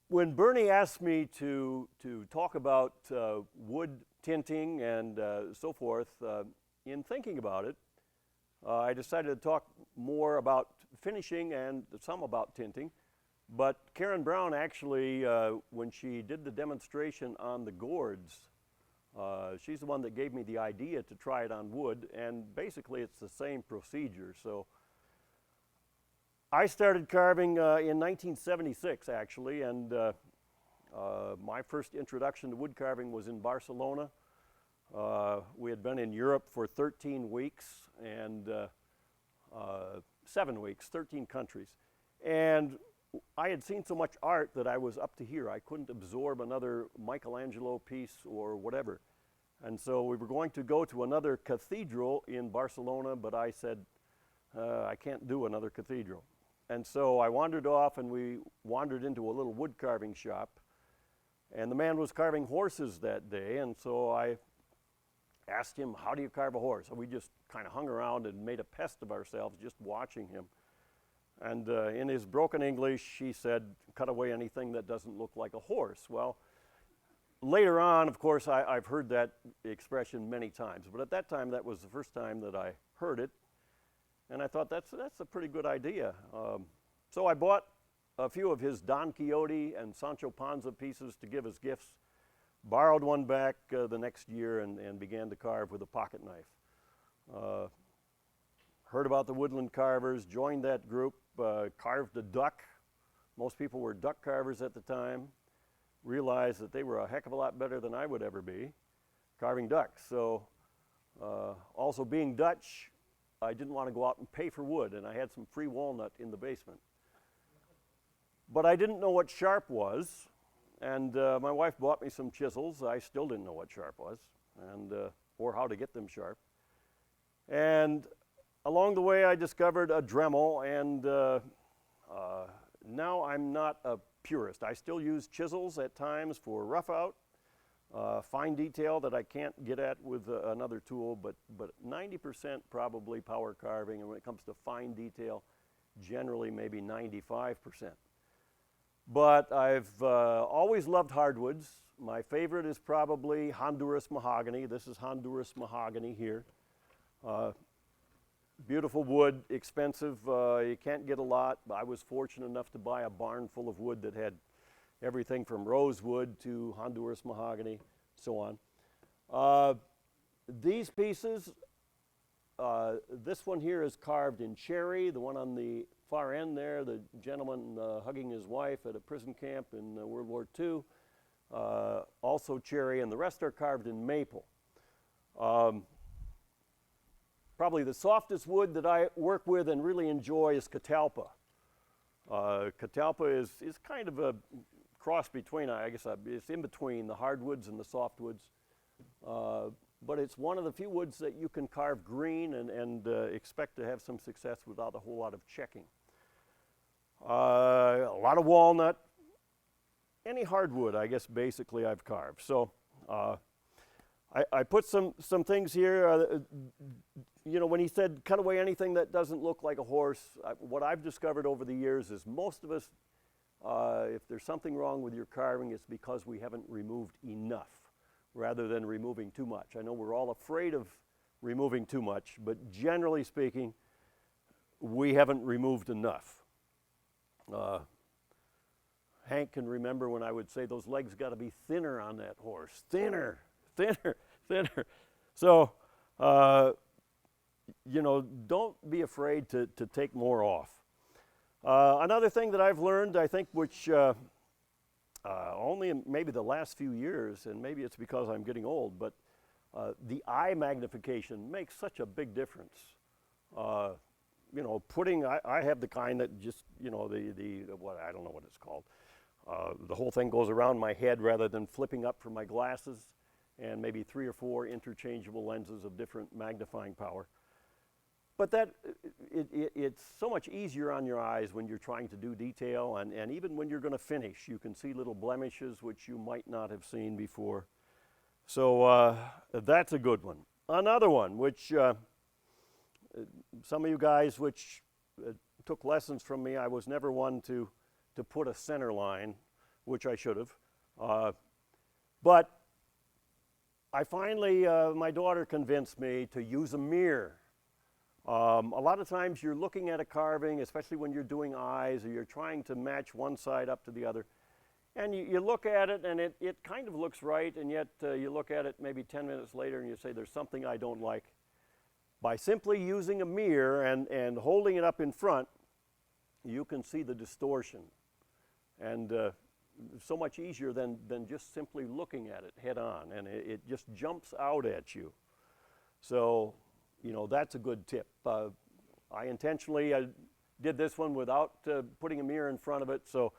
When Bernie asked me to talk about wood tinting and so forth, in thinking about it, I decided to talk more about finishing and some about tinting. But Karen Brown actually, when she did the demonstration on the gourds, she's the one that gave me the idea to try it on wood, and basically it's the same procedure. So I started carving in 1976 actually, and my first introduction to wood carving was in Barcelona. We had been in Europe for 13 weeks and 7 weeks, 13 countries. And I had seen so much art that I was up to here. I couldn't absorb another Michelangelo piece or whatever. And so we were going to go to another cathedral in Barcelona, but I said, I can't do another cathedral. And so I wandered off and we wandered into a little wood carving shop. And the man was carving horses that day, and so I asked him, how do you carve a horse? And we just kind of hung around and made a pest of ourselves just watching him. And in his broken English, he said, cut away anything that doesn't look like a horse. Well, later on, of course, I've heard that expression many times, but at that time, that was the first time that I heard it. And I thought, that's a pretty good idea. So I bought a few of his Don Quixote and Sancho Panza pieces to give as gifts, borrowed one back the next year and began to carve with a pocket knife. Heard about the Woodland Carvers, joined that group, carved a duck. Most people were duck carvers at the time. Realized that they were a heck of a lot better than I would ever be carving ducks. So also being Dutch, I didn't want to go out and pay for wood, and I had some free walnut in the basement. But I didn't know what sharp was, and my wife bought me some chisels. I still didn't know what sharp was, and or how to get them sharp. And along the way, I discovered a Dremel, and now I'm not a purist. I still use chisels at times for rough out, fine detail that I can't get at with another tool, but 90% probably power carving, and when it comes to fine detail, generally maybe 95%. But I've always loved hardwoods. My favorite is probably Honduras mahogany. This is Honduras mahogany here. Beautiful wood, expensive. You can't get a lot. I was fortunate enough to buy a barn full of wood that had everything from rosewood to Honduras mahogany, so on. These pieces, this one here is carved in cherry. The one on the far end there, the gentleman hugging his wife at a prison camp in World War II, also cherry, and the rest are carved in maple. Probably the softest wood that I work with and really enjoy is catalpa. Catalpa is kind of a cross between, I guess it's in between the hardwoods and the softwoods. But it's one of the few woods that you can carve green and expect to have some success without a whole lot of checking. A lot of walnut, any hardwood, I guess basically I've carved. So I put some things here. You know, when he said cut away anything that doesn't look like a horse, what I've discovered over the years is most of us, if there's something wrong with your carving, it's because we haven't removed enough rather than removing too much. I know we're all afraid of removing too much, but generally speaking, we haven't removed enough. Hank can remember when I would say those legs got to be thinner on that horse. Thinner, thinner, thinner. So, you know, don't be afraid to take more off. Another thing that I've learned, I think, which only in maybe the last few years, and maybe it's because I'm getting old, but the eye magnification makes such a big difference. You know, I have the kind that just, you know, what, I don't know what it's called. The whole thing goes around my head rather than flipping up for my glasses, and maybe 3 or 4 interchangeable lenses of different magnifying power. But it's so much easier on your eyes when you're trying to do detail, and even when you're going to finish, you can see little blemishes which you might not have seen before. So that's a good one. Another one, which some of you guys which took lessons from me, I was never one to put a center line. which I should have. But I finally, my daughter convinced me to use a mirror. A lot of times you're looking at a carving, especially when you're doing eyes or you're trying to match one side up to the other. And you look at it and it kind of looks right, and yet you look at it maybe 10 minutes later and you say, there's something I don't like. By simply using a mirror and holding it up in front, you can see the distortion. And so much easier than just simply looking at it head on, and it just jumps out at you. So, you know, that's a good tip. I intentionally did this one without putting a mirror in front of it, so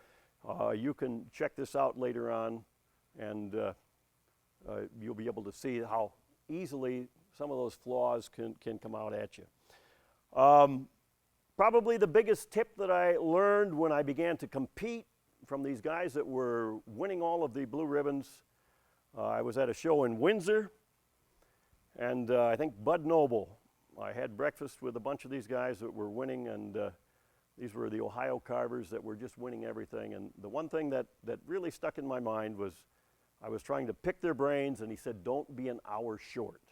you can check this out later on, and you'll be able to see how easily some of those flaws can come out at you. Probably the biggest tip that I learned when I began to compete from these guys that were winning all of the blue ribbons. I was at a show in Windsor, and I think Bud Noble. I had breakfast with a bunch of these guys that were winning, and these were the Ohio carvers that were just winning everything. And the one thing that really stuck in my mind was I was trying to pick their brains, and he said, don't be an hour short.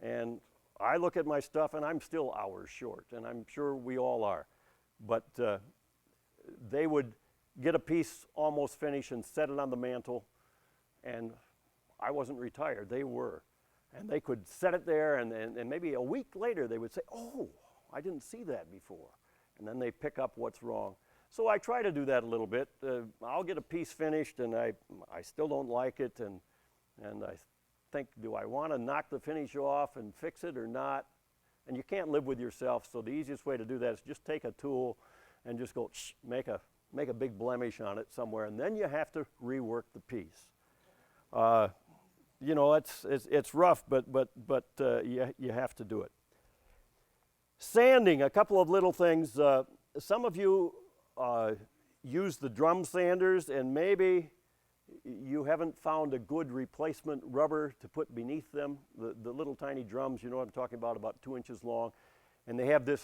And I look at my stuff, and I'm still hours short, and I'm sure we all are. But they would get a piece almost finished and set it on the mantle, and I wasn't retired, they were. And they could set it there, and maybe a week later they would say, oh, I didn't see that before. And then they pick up what's wrong. So I try to do that a little bit. I'll get a piece finished, and I still don't like it, and I think, do I want to knock the finish off and fix it or not? And you can't live with yourself, so the easiest way to do that is just take a tool and just go make a big blemish on it somewhere, and then you have to rework the piece. You know, it's rough, but you have to do it. Sanding, a couple of little things. Some of you use the drum sanders, and maybe you haven't found a good replacement rubber to put beneath them. The little tiny drums, you know what I'm talking about 2 inches long, and they have this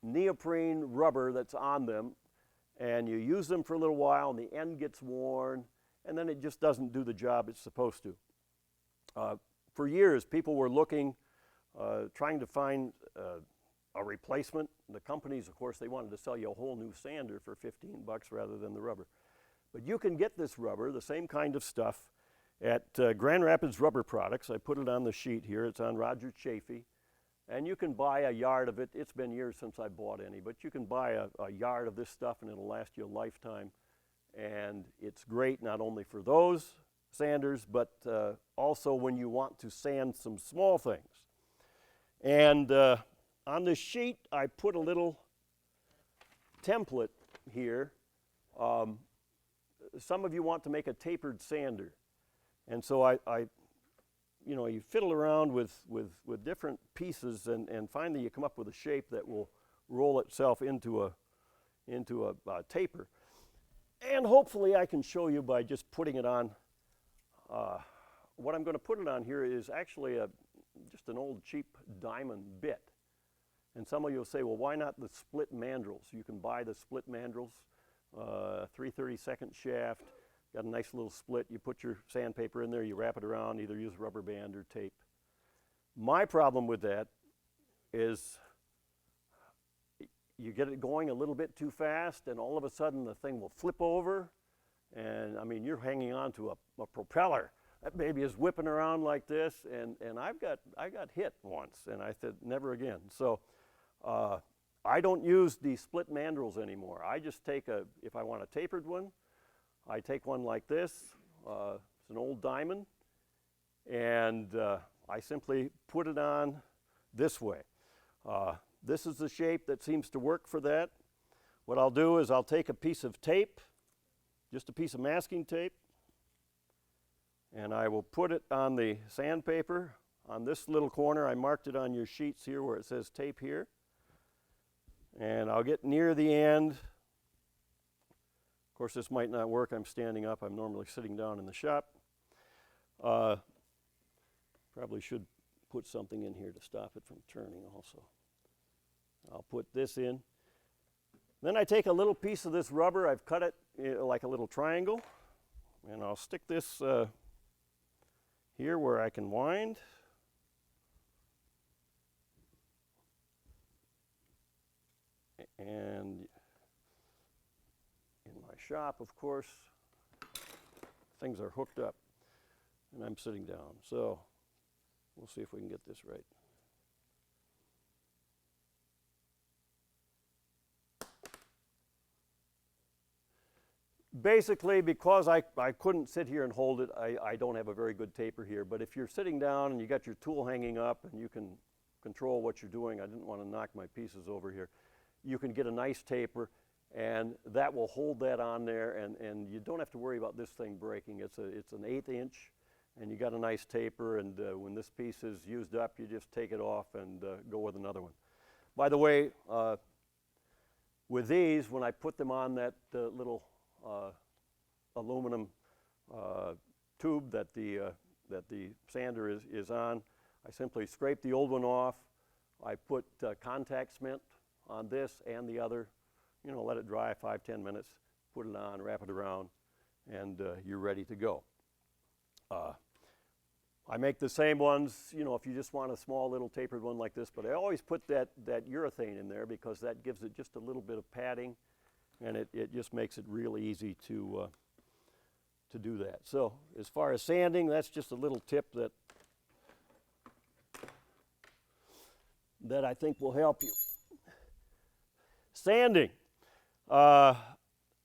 neoprene rubber that's on them, and you use them for a little while, and the end gets worn, and then it just doesn't do the job it's supposed to. For years, people were looking, trying to find a replacement. The companies, of course, they wanted to sell you a whole new sander for $15 rather than the rubber. But you can get this rubber, the same kind of stuff, at Grand Rapids Rubber Products. I put it on the sheet here. It's on Roger Chafee. And you can buy a yard of it. It's been years since I bought any, but you can buy a yard of this stuff, and it'll last you a lifetime. And it's great not only for those sanders, but also when you want to sand some small things. And on this sheet, I put a little template here. Some of you want to make a tapered sander. And so you know, you fiddle around with different pieces, and finally you come up with a shape that will roll itself into a taper. And hopefully I can show you by just putting it on. What I'm going to put it on here is actually just an old cheap diamond bit. And some of you will say, well, why not the split mandrels? You can buy the split mandrels, 3/32 shaft, got a nice little split. You put your sandpaper in there, you wrap it around, either use rubber band or tape. My problem with that is you get it going a little bit too fast, and all of a sudden the thing will flip over, and I mean, you're hanging on to a propeller. That baby is whipping around like this, and I got hit once, and I said, never again. So I don't use the split mandrels anymore. I just take if I want a tapered one, I take one like this. It's an old diamond, and I simply put it on this way. This is the shape that seems to work for that. What I'll do is I'll take a piece of tape, just a piece of masking tape, and I will put it on the sandpaper on this little corner. I marked it on your sheets here where it says tape here. And I'll get near the end. Of course, this might not work. I'm standing up. I'm normally sitting down in the shop. Probably should put something in here to stop it from turning also. I'll put this in. Then I take a little piece of this rubber. I've cut it like a little triangle. And I'll stick this here where I can wind. And in my shop, of course, things are hooked up and I'm sitting down. So we'll see if we can get this right. Basically, because I couldn't sit here and hold it, I don't have a very good taper here. But if you're sitting down and you got your tool hanging up and you can control what you're doing, I didn't want to knock my pieces over here, you can get a nice taper and that will hold that on there, and you don't have to worry about this thing breaking. It's an 1/8 inch and you got a nice taper, and when this piece is used up, you just take it off and go with another one. By the way, with these, when I put them on that little aluminum tube that the sander is on, I simply scrape the old one off. I put contact cement on this and the other, you know, let it dry 5-10 minutes, put it on, wrap it around, and you're ready to go. I make the same ones, you know, if you just want a small little tapered one like this, but I always put that urethane in there because that gives it just a little bit of padding, and it just makes it really easy to do that. So as far as sanding, that's just a little tip that I think will help you. Sanding. I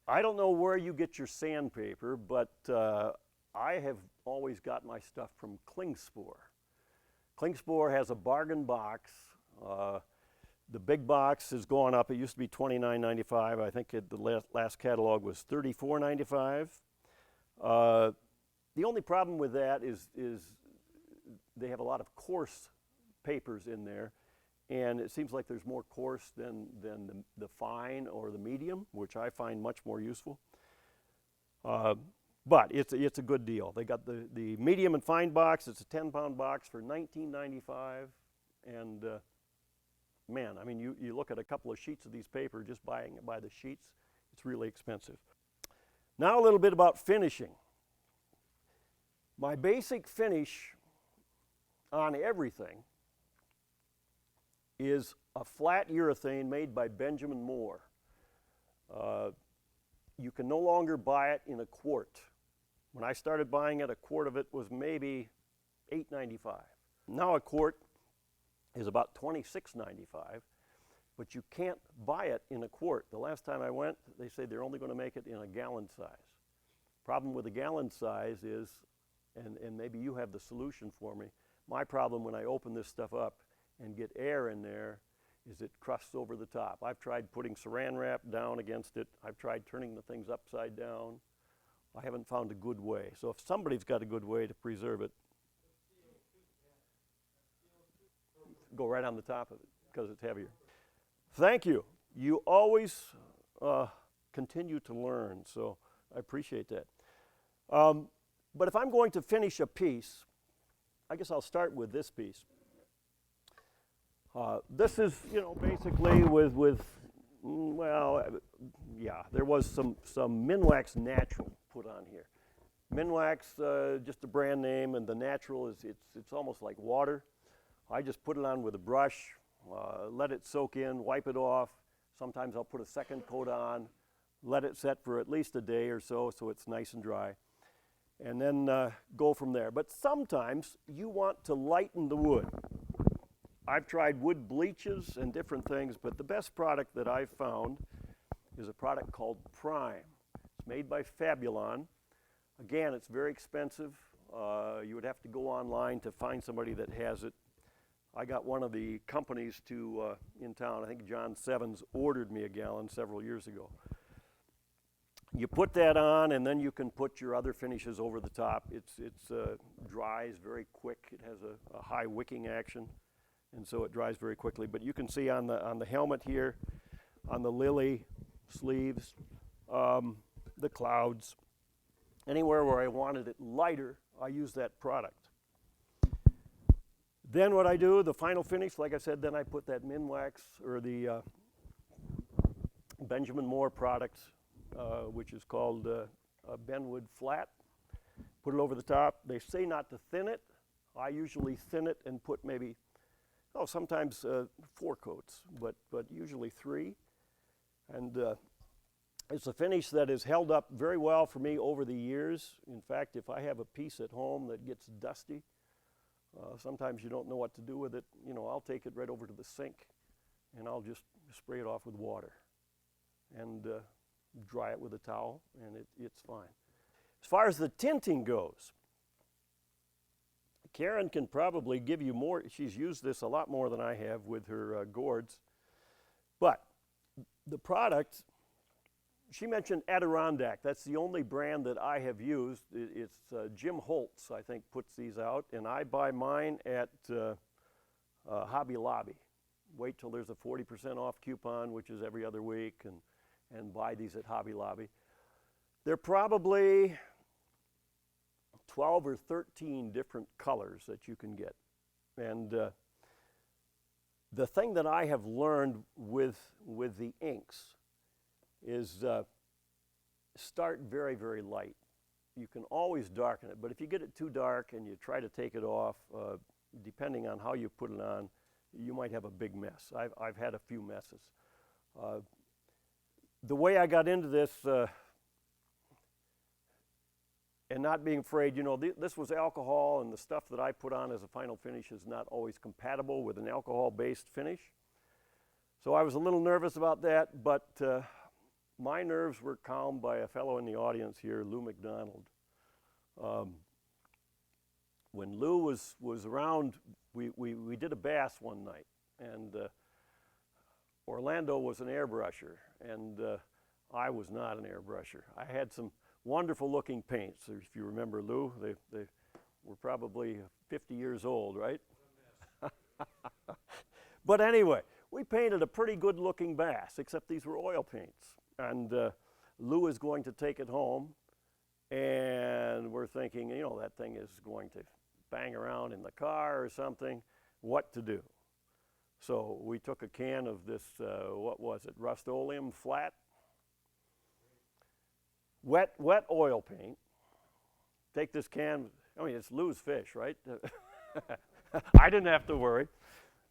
don't know where you get your sandpaper, but I have always got my stuff from Klingspor. Klingspor has a bargain box. The big box has gone up. It used to be $29.95. I think the last catalog was $34.95. The only problem with that is they have a lot of coarse papers in there, and it seems like there's more coarse than the fine or the medium, which I find much more useful. But it's a good deal. They got the medium and fine box. It's a 10-pound box for $19.95, and man, I mean, you look at a couple of sheets of these paper, just buying it by the sheets, it's really expensive. Now a little bit about finishing. My basic finish on everything is a flat urethane made by Benjamin Moore. You can no longer buy it in a quart. When I started buying it, a quart of it was maybe $8.95. Now a quart is about $26.95, but you can't buy it in a quart. The last time I went, they say they're only going to make it in a gallon size. Problem with the gallon size is, and maybe you have the solution for me, my problem when I open this stuff up and get air in there is it crusts over the top. I've tried putting saran wrap down against it. I've tried turning the things upside down. I haven't found a good way. So if somebody's got a good way to preserve it, go right on the top of it because it's heavier. Thank you. You always continue to learn, so I appreciate that. But if I'm going to finish a piece, I guess I'll start with this piece. This is, you know, basically well, yeah, there was some Minwax Natural put on here. Minwax, just a brand name, and the natural is it's almost like water. I just put it on with a brush, let it soak in, wipe it off. Sometimes I'll put a second coat on, let it set for at least a day or so it's nice and dry, and then go from there. But sometimes you want to lighten the wood. I've tried wood bleaches and different things, but the best product that I've found is a product called Prime. It's made by Fabulon. Again, it's very expensive. You would have to go online to find somebody that has it. I got one of the companies in town, I think John Sevens, ordered me a gallon several years ago. You put that on, and then you can put your other finishes over the top. It dries very quick. It has a high wicking action, and so it dries very quickly. But you can see on the helmet here, on the lily sleeves, the clouds, anywhere where I wanted it lighter, I use that product. Then what I do, the final finish, like I said, then I put that Minwax or the Benjamin Moore product, which is called Benwood Flat. put it over the top. They say not to thin it. I usually thin it and put maybe, sometimes 4 coats, but usually 3. And it's a finish that has held up very well for me over the years. In fact, if I have a piece at home that gets dusty, sometimes you don't know what to do with it. I'll take it right over to the sink and I'll just spray it off with water and dry it with a towel, and it's fine. As far as the tinting goes, Karen can probably give you more. She's used this a lot more than I have with her gourds. But the product, she mentioned Adirondack. That's the only brand that I have used. It's Jim Holtz, I think, puts these out, and I buy mine at Hobby Lobby. Wait till there's a 40% off coupon, which is every other week, and buy these at Hobby Lobby. They're probably 12 or 13 different colors that you can get. And the thing that I have learned with the inks is start very, very light. You can always darken it, but if you get it too dark and you try to take it off, depending on how you put it on, you might have a big mess. I've had a few messes. The way I got into this, and not being afraid, this was alcohol, and the stuff that I put on as a final finish is not always compatible with an alcohol-based finish. So I was a little nervous about that, but my nerves were calmed by a fellow in the audience here, Lou McDonald. When Lou was around, we did a bass one night, and Orlando was an airbrusher, and I was not an airbrusher. I had some wonderful looking paints. If you remember Lou, they were probably 50 years old, right? But anyway, we painted a pretty good looking bass, except these were oil paints. And Lou is going to take it home, and we're thinking, that thing is going to bang around in the car or something. What to do? So we took a can of this, what was it, Rust-Oleum flat, wet oil paint. Take this can, it's Lou's fish, right? I didn't have to worry.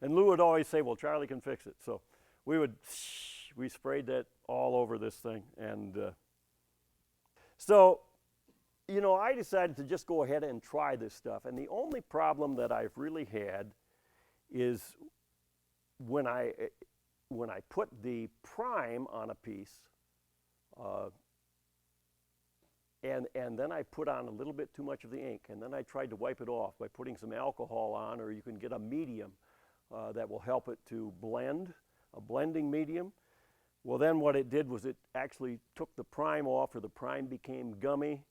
And Lou would always say, well, Charlie can fix it. So we sprayed that all over this thing. And so, I decided to just go ahead and try this stuff. And the only problem that I've really had is when I put the prime on a piece, and then I put on a little bit too much of the ink, and then I tried to wipe it off by putting some alcohol on, or you can get a medium that will help it to blend, a blending medium. Well, then what it did was it actually took the prime off, or the prime became gummy,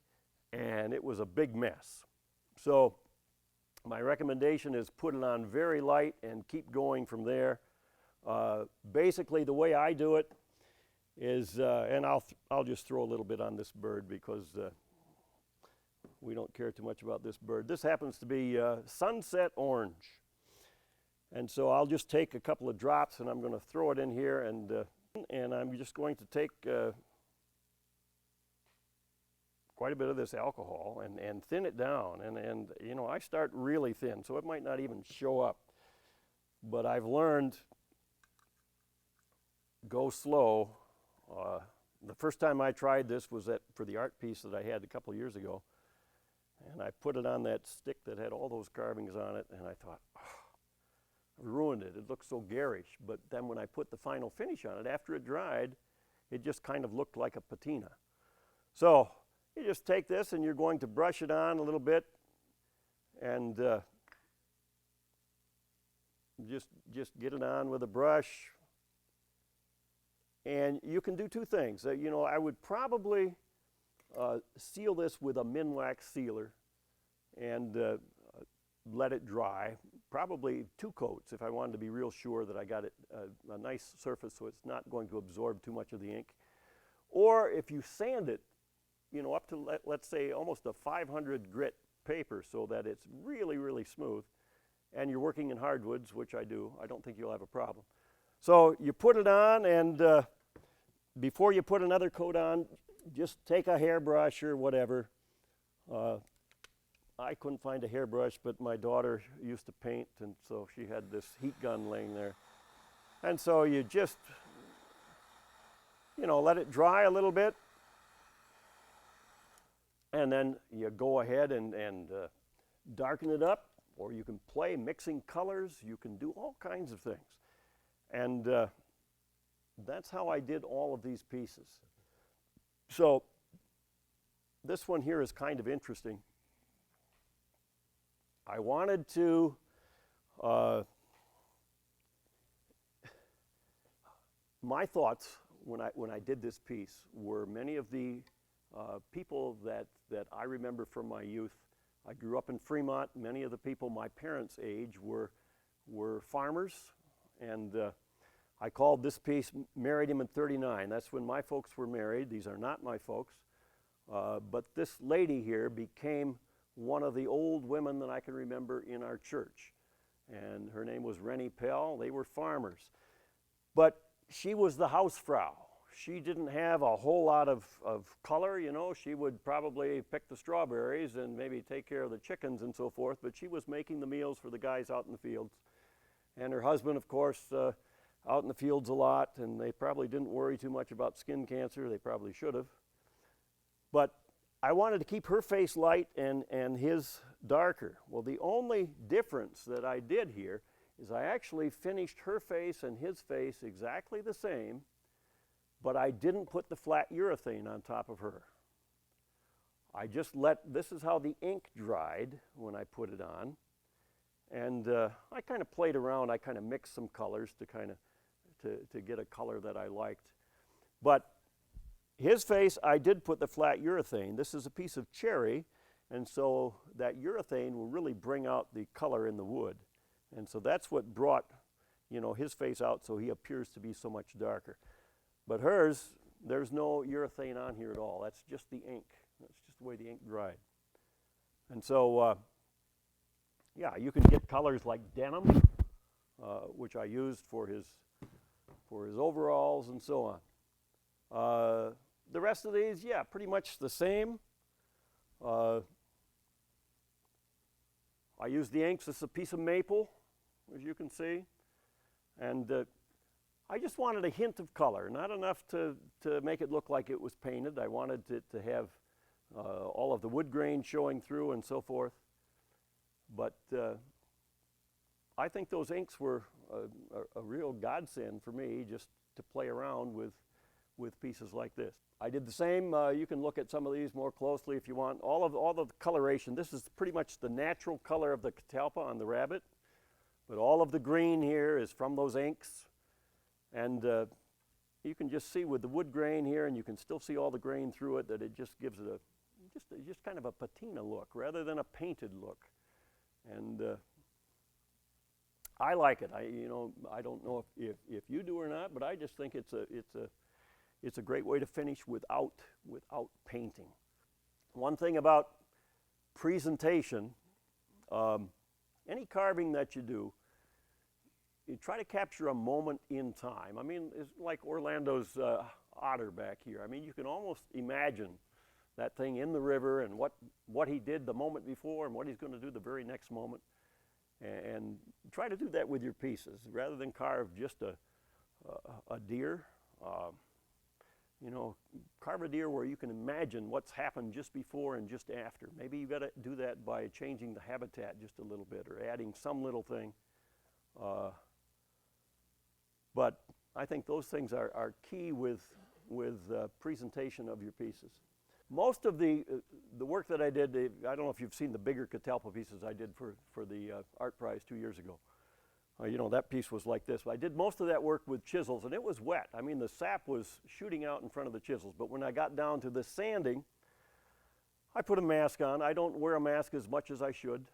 and it was a big mess. So my recommendation is put it on very light and keep going from there. Basically, the way I do it is, and I'll just throw a little bit on this bird because we don't care too much about this bird. This happens to be sunset orange. And so I'll just take a couple of drops, and I'm going to throw it in here, and I'm just going to take quite a bit of this alcohol and thin it down. And I start really thin, so it might not even show up. But I've learned, go slow. The first time I tried this was for the art piece that I had a couple of years ago. And I put it on that stick that had all those carvings on it, and I thought, I ruined it. It looked so garish. But then when I put the final finish on it, after it dried, it just kind of looked like a patina. So you just take this, and you're going to brush it on a little bit, and just get it on with a brush. And you can do two things. I would probably seal this with a Minwax sealer and let it dry. Probably 2 coats if I wanted to be real sure that I got it a nice surface so it's not going to absorb too much of the ink. Or if you sand it, up to, let's say, almost a 500 grit paper so that it's really, really smooth, and you're working in hardwoods, which I do, I don't think you'll have a problem. So you put it on, and before you put another coat on, just take a hairbrush or whatever, I couldn't find a hairbrush, but my daughter used to paint, and so she had this heat gun laying there. And so you just, let it dry a little bit, and then you go ahead and darken it up, or you can play mixing colors. You can do all kinds of things. And that's how I did all of these pieces. So this one here is kind of interesting. I wanted to my thoughts when I did this piece were many of the people that I remember from my youth. I grew up in Fremont. Many of the people my parents' age were farmers, and I called this piece "Married Him in '39." That's when my folks were married. These are not my folks, but this lady here became one of the old women that I can remember in our church, and her name was Rennie Pell. They were farmers, but she was the hausfrau. She didn't have a whole lot of color, She would probably pick the strawberries and maybe take care of the chickens and so forth, but she was making the meals for the guys out in the fields. And her husband, of course, out in the fields a lot, and they probably didn't worry too much about skin cancer. They probably should have. But I wanted to keep her face light and his darker. Well, the only difference that I did here is I actually finished her face and his face exactly the same, but I didn't put the flat urethane on top of her. I just this is how the ink dried when I put it on. And I kind of played around. I kind of mixed some colors to get a color that I liked. But his face, I did put the flat urethane. This is a piece of cherry, and so that urethane will really bring out the color in the wood. And so that's what brought, his face out, so he appears to be so much darker. But hers, there's no urethane on here at all. That's just the ink. That's just the way the ink dried. And so, yeah, you can get colors like denim, which I used for his overalls and so on. The rest of these, yeah, pretty much the same. I used the inks. This is a piece of maple, as you can see. And I just wanted a hint of color, not enough to make it look like it was painted. I wanted it to have all of the wood grain showing through and so forth. But I think those inks were a real godsend for me, just to play around with pieces like this. I did the same. You can look at some of these more closely if you want. All of the coloration. This is pretty much the natural color of the catalpa on the rabbit, but all of the green here is from those inks. And you can just see with the wood grain here, and you can still see all the grain through it, that it just gives it just kind of a patina look rather than a painted look. And I like it. I don't know if you do or not, but I just think it's a great way to finish without painting. One thing about presentation, any carving that you do, you try to capture a moment in time. I mean, it's like Orlando's otter back here. I mean, you can almost imagine that thing in the river and what he did the moment before and what he's going to do the very next moment. And try to do that with your pieces rather than carve just a deer. Carve a deer where you can imagine what's happened just before and just after. Maybe you've got to do that by changing the habitat just a little bit or adding some little thing. But I think those things are key with presentation of your pieces. Most of the work that I did, I don't know if you've seen the bigger catalpa pieces I did for the art prize 2 years ago. That piece was like this. I did most of that work with chisels, and it was wet. I mean, the sap was shooting out in front of the chisels. But when I got down to the sanding, I put a mask on. I don't wear a mask as much as I should.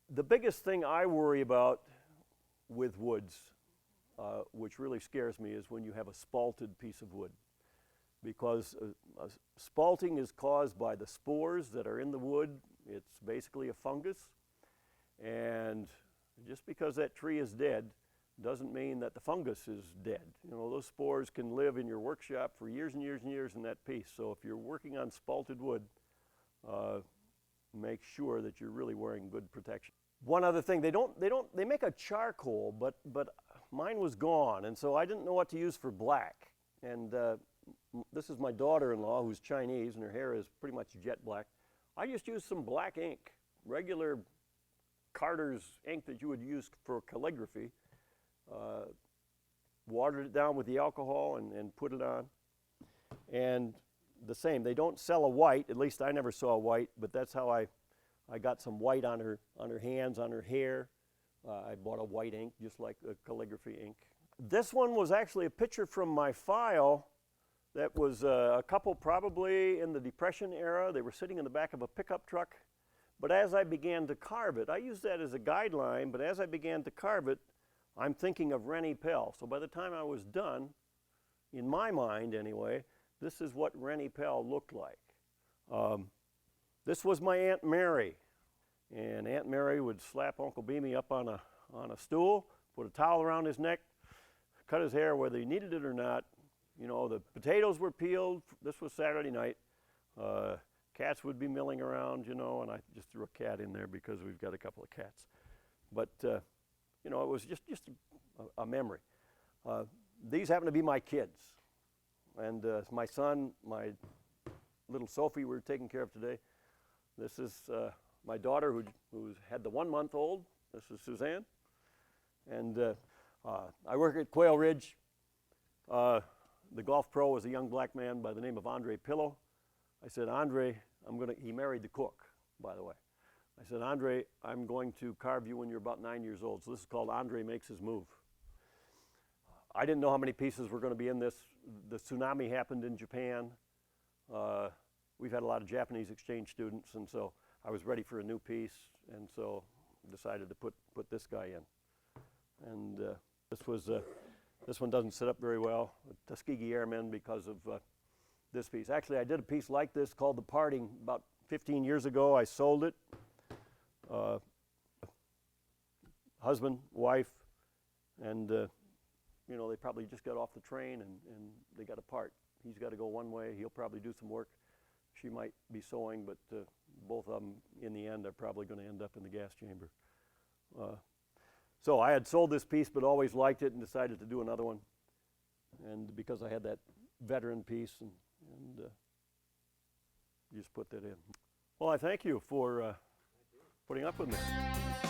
The biggest thing I worry about with woods, which really scares me, is when you have a spalted piece of wood. Because spalting is caused by the spores that are in the wood. It's basically a fungus. And just because that tree is dead doesn't mean that the fungus is dead. Those spores can live in your workshop for years and years and years in that piece. So if you're working on spalted wood, make sure that you're really wearing good protection. One other thing, they make a charcoal, but mine was gone, and so I didn't know what to use for black. And this is my daughter-in-law, who's Chinese, and her hair is pretty much jet black. I just used some black ink, regular Carter's ink that you would use for calligraphy. Watered it down with the alcohol and put it on. And the same, they don't sell a white, at least I never saw a white, but that's how I got some white on her hands, on her hair. I bought a white ink, just like a calligraphy ink. This one was actually a picture from my file that was a couple probably in the Depression era. They were sitting in the back of a pickup truck. But as I began to carve it, I used that as a guideline, but as I began to carve it, I'm thinking of Rennie Pell. So by the time I was done, in my mind anyway, this is what Rennie Pell looked like. This was my Aunt Mary. And Aunt Mary would slap Uncle Beamy up on a stool, put a towel around his neck, cut his hair whether he needed it or not. You know, the potatoes were peeled. This was Saturday night. Cats would be milling around, you know, and I just threw a cat in there because we've got a couple of cats. But, you know, it was just a memory. These happen to be my kids. And my son, my little Sophie we're taking care of today. This is my daughter who's had the 1-month-old. This is Suzanne. And I work at Quail Ridge. The golf pro was a young black man by the name of Andre Pillow. I said, Andre, he married the cook, by the way. I said, Andre, I'm going to carve you when you're about 9 years old. So this is called Andre Makes His Move. I didn't know how many pieces were going to be in this. The tsunami happened in Japan. We've had a lot of Japanese exchange students, and so I was ready for a new piece, and so decided to put this guy in. And this one doesn't sit up very well, Tuskegee Airmen, because of this piece. Actually, I did a piece like this called The Parting about 15 years ago. I sold it. Husband, wife, and you know, they probably just got off the train and they got apart. He's got to go one way. He'll probably do some work. She might be sewing, but both of them, in the end, are probably going to end up in the gas chamber. So I had sold this piece, but always liked it and decided to do another one. And because I had that veteran piece, and just put that in. Well, I thank you for putting up with me.